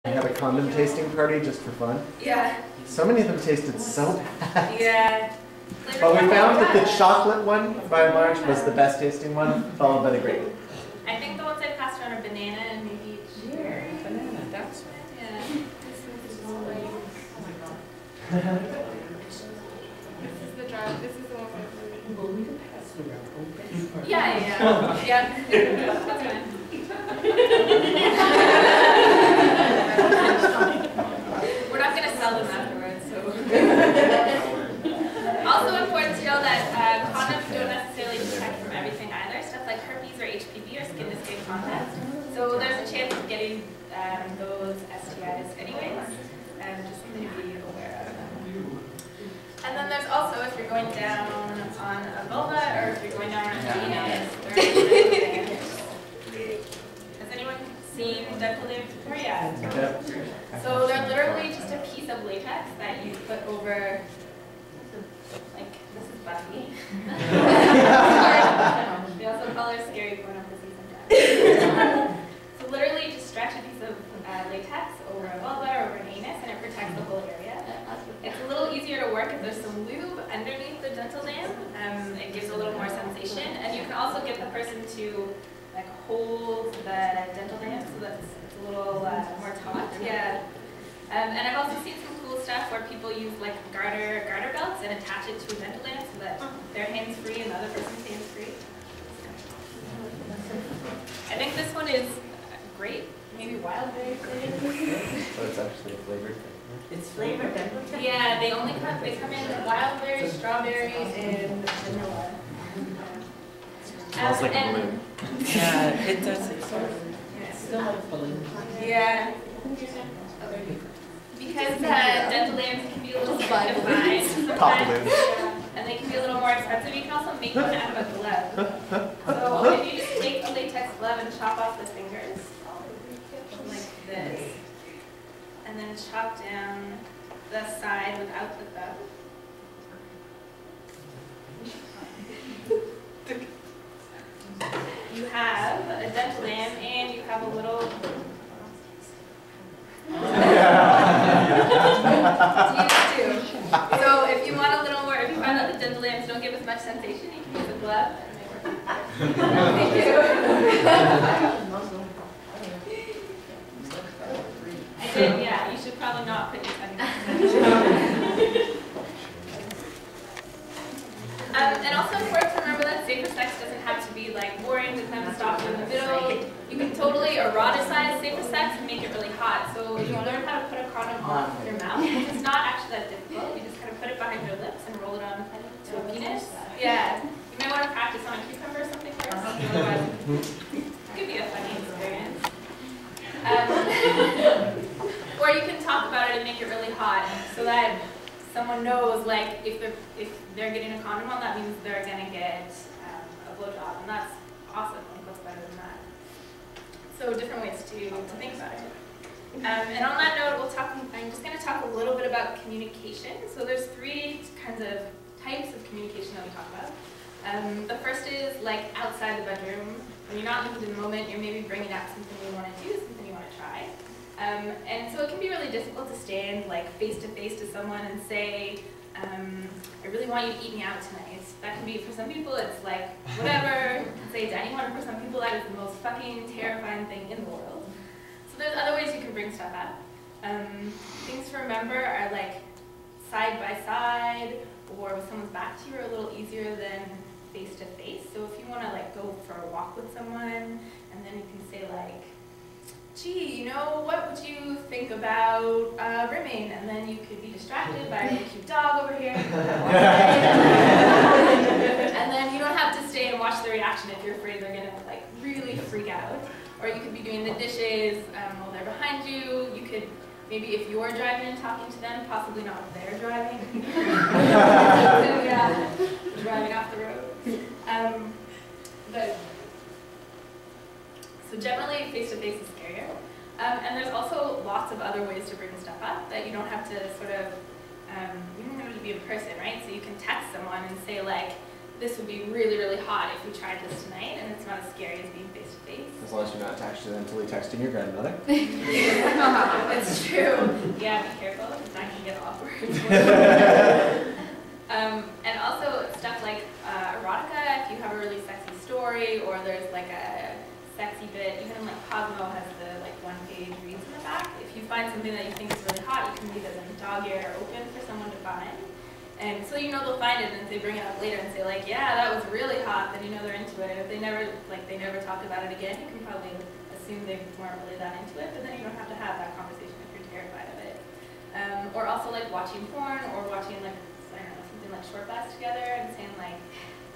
I had a condom tasting party just for fun. Yeah. So many of them tasted so bad. Yeah. But we found that the chocolate one, by and large, was the best tasting one, followed by the grape. I think the ones I passed around are banana and maybe cherry. Banana, that's right. Yeah. This is the drive. This is the one for Well, we can pass it around. Yeah. Yeah. That's fine. We're not going to sell them afterwards, so. Also important to know that condoms don't necessarily protect from everything either. Stuff like herpes or HPV or skin-to-skin contact. So there's a chance of getting those STIs anyways. Just something to be aware of. And then there's also, if you're going down on a vulva or if you're going down on a penis, has anyone seen dental dams before? Yeah. So they're literally just a piece of latex that you put over, like, this is Buffy. We also call her scary porno pussy sometimes. So literally just stretch a piece of latex over a vulva or over an anus and it protects the whole area. It's a little easier to work if there's some lube underneath the dental dam. It gives a little more sensation, and you can also get the person to like hold the dental dam so that it's a little more taut. Yeah. And I've also seen some cool stuff where people use like garter belts and attach it to a dental dam so that they're hands free and the other person's hands free. I think this one is great. Maybe wild berry flavored. So it's actually a flavored thing. It's flavored dental dam? Yeah, they come in wild berry, strawberry, and vanilla. Smells like a balloon. Yeah, it does. It's Yeah. still like balloon. Yeah. Because dental dams can be a little hard to find sometimes, and they can be a little more expensive. You can also make one out of a glove. So if you just take a latex glove and chop off the fingers, like this, and then chop down the side without the thumb. You have a dental dam and you have a little. So if you want a little more, if you find that the dental dams don't give as much sensation, you can use a glove and they work. Thank you. I did, yeah. You should probably not put your tongue in. And also important to remember that safer sex doesn't have to be like boring, doesn't have to stop in the middle. You can totally eroticize safer sex and make it really hot. So you learn how to put a condom on your mouth. It's not actually that difficult. You just kind of put it behind your lips and roll it on to a penis. Yeah. You may want to practice on a cucumber or something first. Otherwise, it could be a funny experience. Or you can talk about it and make it really hot so that someone knows, like, if they're getting a condom on, that means they're going to get a blowjob, and that's awesome. Like, what's better than that? So different ways to think about it. And on that note, I'm just going to talk a little bit about communication. So there's three kinds of types of communication that we talk about. The first is like outside the bedroom. When you're not in the moment, you're maybe bringing up something you want to do, something you want to try. And so it can be really difficult to stand like face to face to someone and say, I really want you to eat me out tonight. That can be, for some people, it's like, whatever, say it to anyone. For some people, that is the most fucking terrifying thing in the world. So there's other ways you can bring stuff up. Things to remember are like side by side, or with someone's back to you are a little easier than face to face. So if you want to like go for a walk with someone, and then you can say like, gee, you know, what would you think about rimming? And then you could be distracted by a really cute dog over here. And then you don't have to stay and watch the reaction if you're afraid they're going to like really freak out. Or you could be doing the dishes while they're behind you. You could, maybe if you're driving and talking to them, possibly not if they're driving. Yeah, driving off the road. So generally, face-to-face is scarier. And there's also lots of other ways to bring stuff up that you don't have to sort of, you don't have to be in person, right? So you can text someone and say like, this would be really, really hot if we tried this tonight, and it's not as scary as being face-to-face. As long as you're not accidentally texting your grandmother. It's true. Yeah, be careful. It's not going to get awkward. And also stuff like erotica, if you have a really sexy story or there's like a sexy bit, even like Cosmo has the like one-page reads in the back. If you find something that you think is really hot, you can leave it in dog-eared or open for someone to find. And so you know they'll find it, and if they bring it up later and say like, yeah, that was really hot, then you know they're into it. If they never talk about it again, you can probably assume they weren't really that into it, but then you don't have to have that conversation if you're terrified of it. Or also like watching porn or watching like, I don't know, something like Short Fast together and saying like,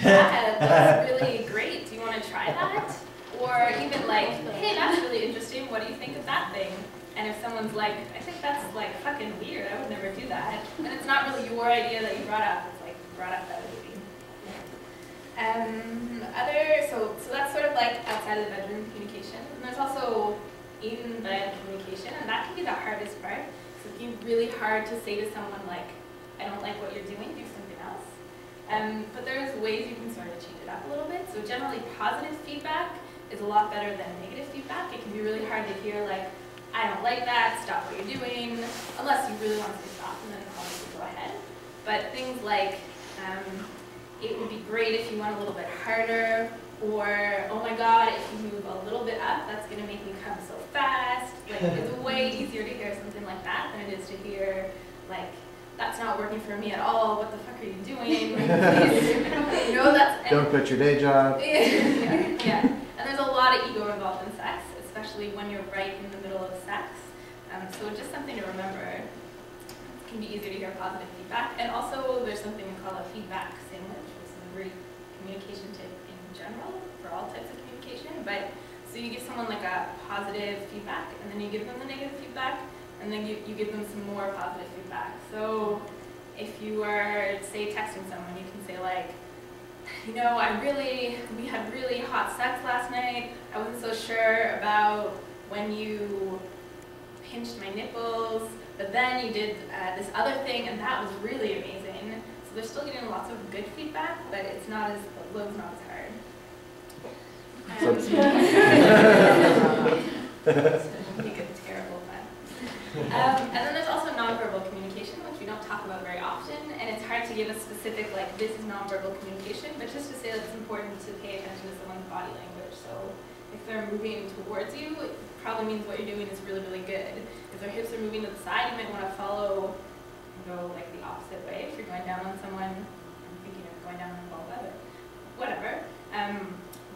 yeah, that's really great. Do you want to try that? Or even like, hey, that's really interesting. What do you think of that thing? And if someone's like, I think that's like fucking weird. I would never do that. And it's not really your idea that you brought up. It's like brought up by the movie. So that's sort of like outside of the bedroom communication. And there's also in-bed communication, and that can be the hardest part. So it can be really hard to say to someone like, I don't like what you're doing, do something else. But there's ways you can sort of change it up a little bit. So generally positive feedback is a lot better than negative feedback. It can be really hard to hear like, I don't like that, stop what you're doing, unless you really want to say stop, and then obviously go ahead. But things like, it would be great if you went a little bit harder, or, oh my god, if you move a little bit up, that's going to make me come so fast. Like, it's way easier to hear something like that than it is to hear, like, that's not working for me at all, what the fuck are you doing? Please, you know, that's... Don't quit your day job. Yeah. And there's a lot of ego involved in sex, especially when you're right in the middle of sex. So just something to remember. It can be easier to hear positive feedback. And also there's something we call a feedback sandwich, which is a great communication tip in general for all types of communication. But so you give someone like a positive feedback, and then you give them the negative feedback, and then you give them some more positive feedback. So if you are, say, texting someone, you can say like, you know, we had really hot sex last night. I wasn't so sure about when you pinched my nipples, but then you did this other thing, and that was really amazing. So they're still getting lots of good feedback, but it's not as, the load's not as hard. Make a terrible fun. And then there's also nonverbal communication, which we don't talk about very often, and it's hard to give a specific, like, this is nonverbal communication, but just to say that it's important to pay attention to someone's body language. So if they're moving towards you, it probably means what you're doing is really, really good. If their hips are moving to the side, you might want to follow, go like the opposite way. If you're going down on someone, I'm thinking of going down on a vulva, but whatever.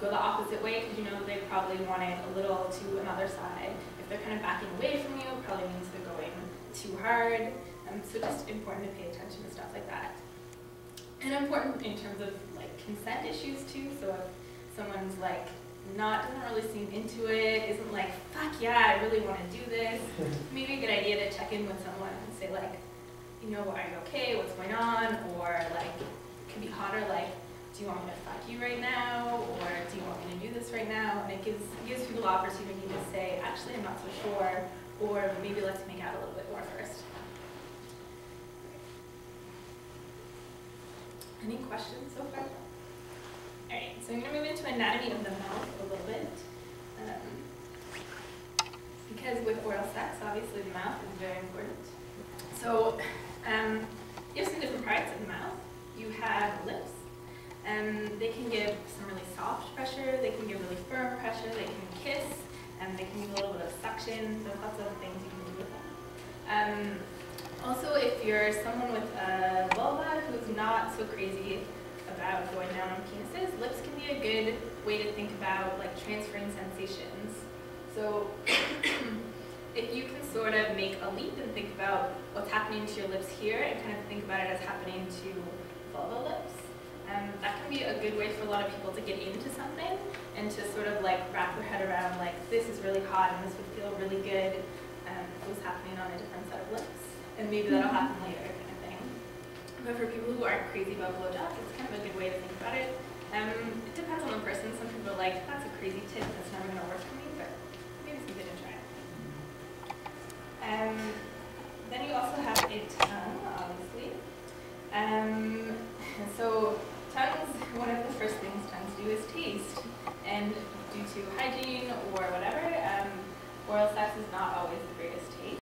Go the opposite way, because you know they probably want it a little to another side. If they're kind of backing away from you, it probably means they're going too hard. So just important to pay attention to stuff like that. And important in terms of like consent issues too. So if someone's like doesn't really seem into it, isn't like, fuck yeah, I really want to do this, maybe a good idea to check in with someone and say like, you know, are you okay? What's going on? Or like, it could be hotter, like, do you want me to fuck you right now? Or do you want me to do this right now? And it gives people the opportunity to say, actually, I'm not so sure, or maybe let's make out a little bit more first. Any questions so far? All right, so I'm going to move into anatomy of the mouth a little bit. Because with oral sex, obviously the mouth is very important. So you have some different parts of the mouth. You have lips. They can give some really soft pressure, they can give really firm pressure, they can kiss, and they can give a little bit of suction. There's lots of things you can do with them. Also, if you're someone with a vulva who's not so crazy about going down on penises, lips can be a good way to think about like transferring sensations. So if you can sort of make a leap and think about what's happening to your lips here and kind of think about it as happening to vulva lips, that can be a good way for a lot of people to get into something and to sort of like wrap their head around like, this is really hot and this would feel really good if it was happening on a different set of lips. And maybe that'll happen later kind of thing. But for people who aren't crazy about blowjobs, it's kind of a good way to think about it. It depends on the person. Some people are like, that's a crazy tip, that's never going to work for me, but maybe something to try. Then you also have a tongue, obviously. And so tongues, one of the first things tongues do is taste. And due to hygiene or whatever, oral sex is not always the greatest taste.